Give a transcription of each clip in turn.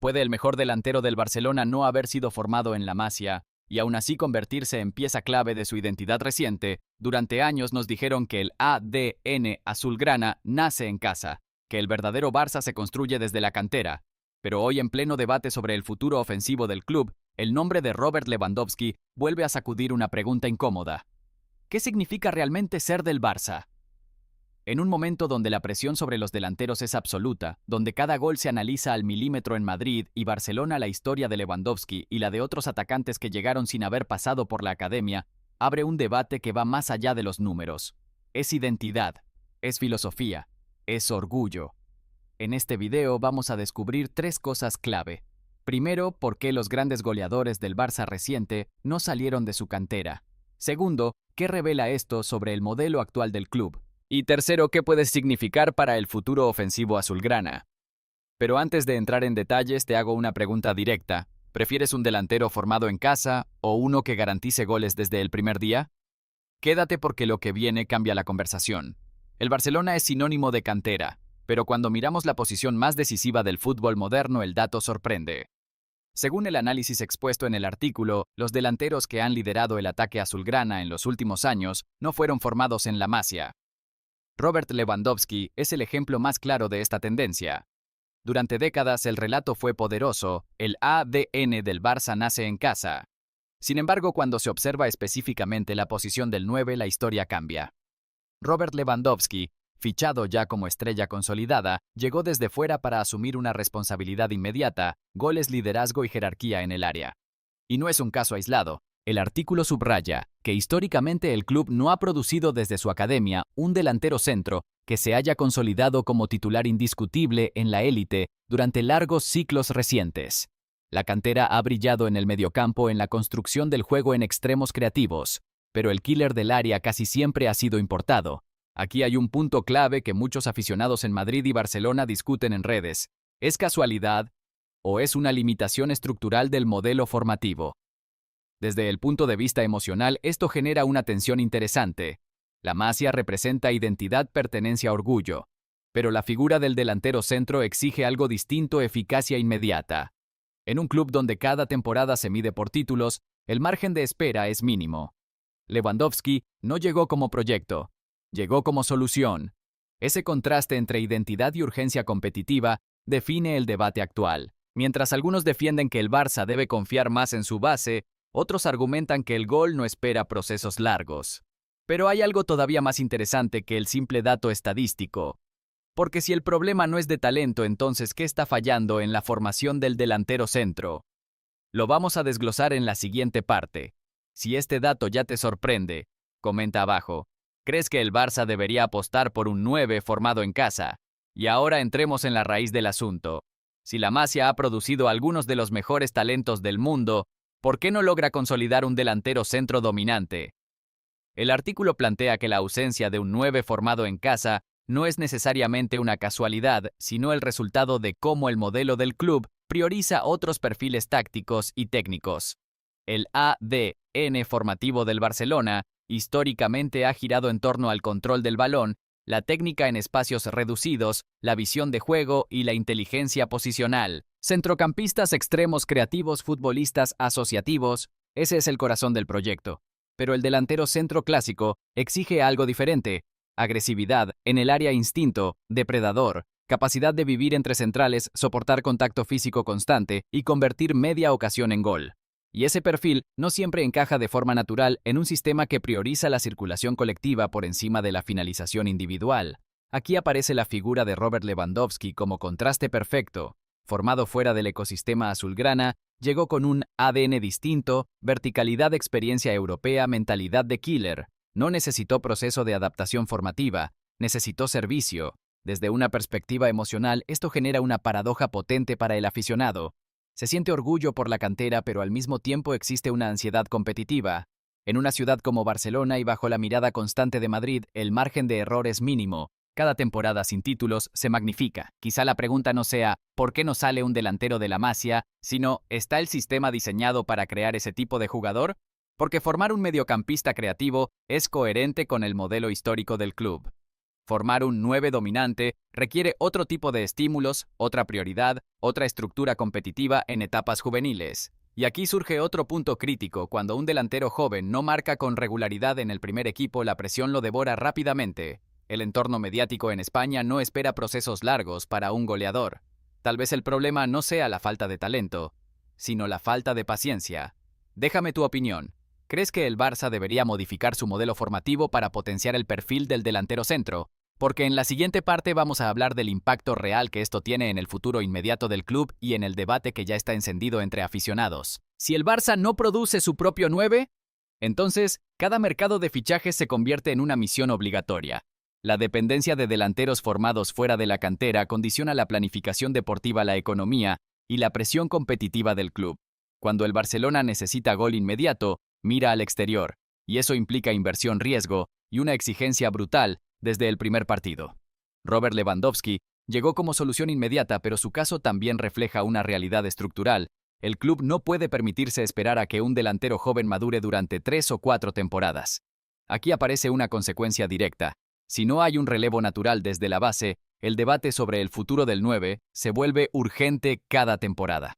Puede el mejor delantero del Barcelona no haber sido formado en la Masia y aún así convertirse en pieza clave de su identidad reciente. Durante años nos dijeron que el ADN azulgrana nace en casa, que el verdadero Barça se construye desde la cantera. Pero hoy, en pleno debate sobre el futuro ofensivo del club, el nombre de Robert Lewandowski vuelve a sacudir una pregunta incómoda. ¿Qué significa realmente ser del Barça? En un momento donde la presión sobre los delanteros es absoluta, donde cada gol se analiza al milímetro en Madrid y Barcelona, la historia de Lewandowski y la de otros atacantes que llegaron sin haber pasado por la academia, abre un debate que va más allá de los números. Es identidad, es filosofía, es orgullo. En este video vamos a descubrir tres cosas clave. Primero, por qué los grandes goleadores del Barça reciente no salieron de su cantera. Segundo, qué revela esto sobre el modelo actual del club. Y tercero, ¿qué puede significar para el futuro ofensivo azulgrana? Pero antes de entrar en detalles, te hago una pregunta directa. ¿Prefieres un delantero formado en casa o uno que garantice goles desde el primer día? Quédate porque lo que viene cambia la conversación. El Barcelona es sinónimo de cantera, pero cuando miramos la posición más decisiva del fútbol moderno, el dato sorprende. Según el análisis expuesto en el artículo, los delanteros que han liderado el ataque azulgrana en los últimos años no fueron formados en la Masia. Robert Lewandowski es el ejemplo más claro de esta tendencia. Durante décadas el relato fue poderoso, el ADN del Barça nace en casa. Sin embargo, cuando se observa específicamente la posición del 9, la historia cambia. Robert Lewandowski, fichado ya como estrella consolidada, llegó desde fuera para asumir una responsabilidad inmediata, goles, liderazgo y jerarquía en el área. Y no es un caso aislado. El artículo subraya que históricamente el club no ha producido desde su academia un delantero centro que se haya consolidado como titular indiscutible en la élite durante largos ciclos recientes. La cantera ha brillado en el mediocampo en la construcción del juego en extremos creativos, pero el killer del área casi siempre ha sido importado. Aquí hay un punto clave que muchos aficionados en Madrid y Barcelona discuten en redes. ¿Es casualidad o es una limitación estructural del modelo formativo? Desde el punto de vista emocional, esto genera una tensión interesante. La Masia representa identidad, pertenencia, orgullo. Pero la figura del delantero centro exige algo distinto: eficacia inmediata. En un club donde cada temporada se mide por títulos, el margen de espera es mínimo. Lewandowski no llegó como proyecto, llegó como solución. Ese contraste entre identidad y urgencia competitiva define el debate actual. Mientras algunos defienden que el Barça debe confiar más en su base, otros argumentan que el gol no espera procesos largos. Pero hay algo todavía más interesante que el simple dato estadístico. Porque si el problema no es de talento, entonces ¿qué está fallando en la formación del delantero centro? Lo vamos a desglosar en la siguiente parte. Si este dato ya te sorprende, comenta abajo. ¿Crees que el Barça debería apostar por un 9 formado en casa? Y ahora entremos en la raíz del asunto. Si la Masia ha producido algunos de los mejores talentos del mundo, ¿por qué no logra consolidar un delantero centro dominante? El artículo plantea que la ausencia de un 9 formado en casa no es necesariamente una casualidad, sino el resultado de cómo el modelo del club prioriza otros perfiles tácticos y técnicos. El ADN formativo del Barcelona históricamente ha girado en torno al control del balón, la técnica en espacios reducidos, la visión de juego y la inteligencia posicional. Centrocampistas extremos creativos, futbolistas asociativos, ese es el corazón del proyecto. Pero el delantero centro clásico exige algo diferente: agresividad en el área, instinto depredador, capacidad de vivir entre centrales, soportar contacto físico constante y convertir media ocasión en gol. Y ese perfil no siempre encaja de forma natural en un sistema que prioriza la circulación colectiva por encima de la finalización individual. Aquí aparece la figura de Robert Lewandowski como contraste perfecto. Formado fuera del ecosistema azulgrana, llegó con un ADN distinto, verticalidad, experiencia europea, mentalidad de killer. No necesitó proceso de adaptación formativa, necesitó servicio. Desde una perspectiva emocional, esto genera una paradoja potente para el aficionado. Se siente orgullo por la cantera, pero al mismo tiempo existe una ansiedad competitiva. En una ciudad como Barcelona y bajo la mirada constante de Madrid, el margen de error es mínimo. Cada temporada sin títulos se magnifica. Quizá la pregunta no sea ¿por qué no sale un delantero de la Masia?, sino ¿está el sistema diseñado para crear ese tipo de jugador? Porque formar un mediocampista creativo es coherente con el modelo histórico del club. Formar un 9 dominante requiere otro tipo de estímulos, otra prioridad, otra estructura competitiva en etapas juveniles. Y aquí surge otro punto crítico: cuando un delantero joven no marca con regularidad en el primer equipo, la presión lo devora rápidamente. El entorno mediático en España no espera procesos largos para un goleador. Tal vez el problema no sea la falta de talento, sino la falta de paciencia. Déjame tu opinión. ¿Crees que el Barça debería modificar su modelo formativo para potenciar el perfil del delantero centro? Porque en la siguiente parte vamos a hablar del impacto real que esto tiene en el futuro inmediato del club y en el debate que ya está encendido entre aficionados. Si el Barça no produce su propio 9, entonces cada mercado de fichajes se convierte en una misión obligatoria. La dependencia de delanteros formados fuera de la cantera condiciona la planificación deportiva, la economía y la presión competitiva del club. Cuando el Barcelona necesita gol inmediato, mira al exterior, y eso implica inversión, riesgo y una exigencia brutal desde el primer partido. Robert Lewandowski llegó como solución inmediata, pero su caso también refleja una realidad estructural. El club no puede permitirse esperar a que un delantero joven madure durante 3 o 4 temporadas. Aquí aparece una consecuencia directa. Si no hay un relevo natural desde la base, el debate sobre el futuro del 9 se vuelve urgente cada temporada.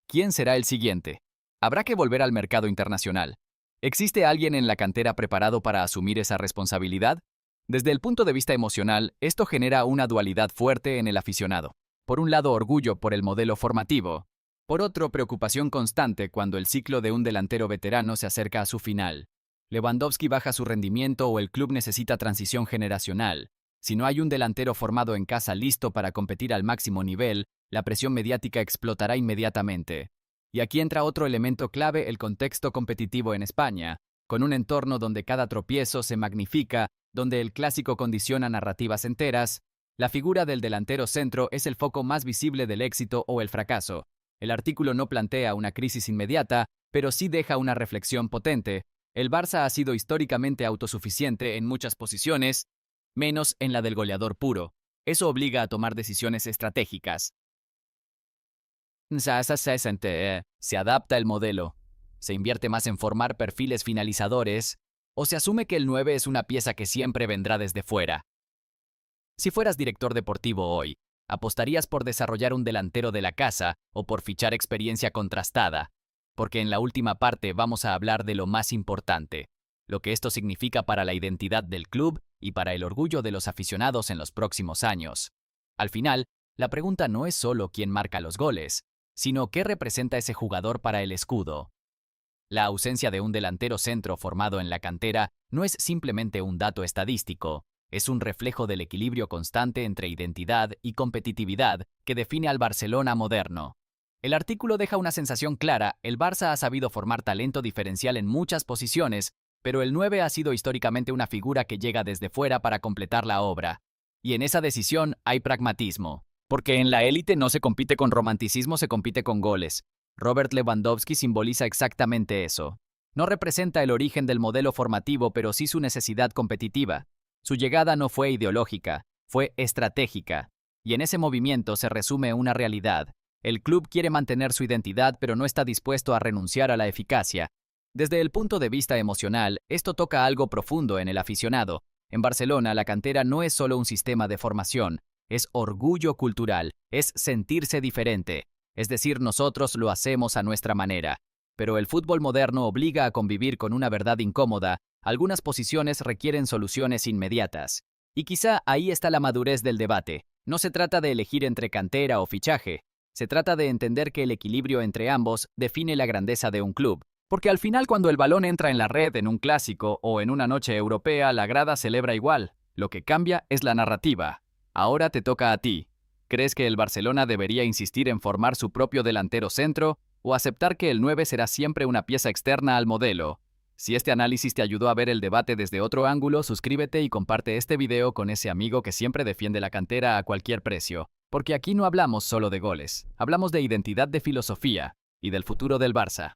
¿Quién será el siguiente? Habrá que volver al mercado internacional. ¿Existe alguien en la cantera preparado para asumir esa responsabilidad? Desde el punto de vista emocional, esto genera una dualidad fuerte en el aficionado. Por un lado, orgullo por el modelo formativo. Por otro, preocupación constante cuando el ciclo de un delantero veterano se acerca a su final. Lewandowski baja su rendimiento o el club necesita transición generacional. Si no hay un delantero formado en casa listo para competir al máximo nivel, la presión mediática explotará inmediatamente. Y aquí entra otro elemento clave: el contexto competitivo en España, con un entorno donde cada tropiezo se magnifica, donde el clásico condiciona narrativas enteras. La figura del delantero centro es el foco más visible del éxito o el fracaso. El artículo no plantea una crisis inmediata, pero sí deja una reflexión potente. El Barça ha sido históricamente autosuficiente en muchas posiciones, menos en la del goleador puro. Eso obliga a tomar decisiones estratégicas. Se adapta el modelo. Se invierte más en formar perfiles finalizadores, o se asume que el 9 es una pieza que siempre vendrá desde fuera. Si fueras director deportivo hoy, ¿apostarías por desarrollar un delantero de la casa o por fichar experiencia contrastada? Porque en la última parte vamos a hablar de lo más importante, lo que esto significa para la identidad del club y para el orgullo de los aficionados en los próximos años. Al final, la pregunta no es solo quién marca los goles, sino qué representa ese jugador para el escudo. La ausencia de un delantero centro formado en la cantera no es simplemente un dato estadístico, es un reflejo del equilibrio constante entre identidad y competitividad que define al Barcelona moderno. El artículo deja una sensación clara: el Barça ha sabido formar talento diferencial en muchas posiciones, pero el 9 ha sido históricamente una figura que llega desde fuera para completar la obra. Y en esa decisión hay pragmatismo, porque en la élite no se compite con romanticismo, se compite con goles. Robert Lewandowski simboliza exactamente eso. No representa el origen del modelo formativo, pero sí su necesidad competitiva. Su llegada no fue ideológica, fue estratégica. Y en ese movimiento se resume una realidad: el club quiere mantener su identidad, pero no está dispuesto a renunciar a la eficacia. Desde el punto de vista emocional, esto toca algo profundo en el aficionado. En Barcelona, la cantera no es solo un sistema de formación, es orgullo cultural, es sentirse diferente. Es decir, nosotros lo hacemos a nuestra manera. Pero el fútbol moderno obliga a convivir con una verdad incómoda: algunas posiciones requieren soluciones inmediatas. Y quizá ahí está la madurez del debate. No se trata de elegir entre cantera o fichaje. Se trata de entender que el equilibrio entre ambos define la grandeza de un club. Porque al final, cuando el balón entra en la red en un clásico o en una noche europea, la grada celebra igual. Lo que cambia es la narrativa. Ahora te toca a ti. ¿Crees que el Barcelona debería insistir en formar su propio delantero centro o aceptar que el 9 será siempre una pieza externa al modelo? Si este análisis te ayudó a ver el debate desde otro ángulo, suscríbete y comparte este video con ese amigo que siempre defiende la cantera a cualquier precio. Porque aquí no hablamos solo de goles, hablamos de identidad, de filosofía y del futuro del Barça.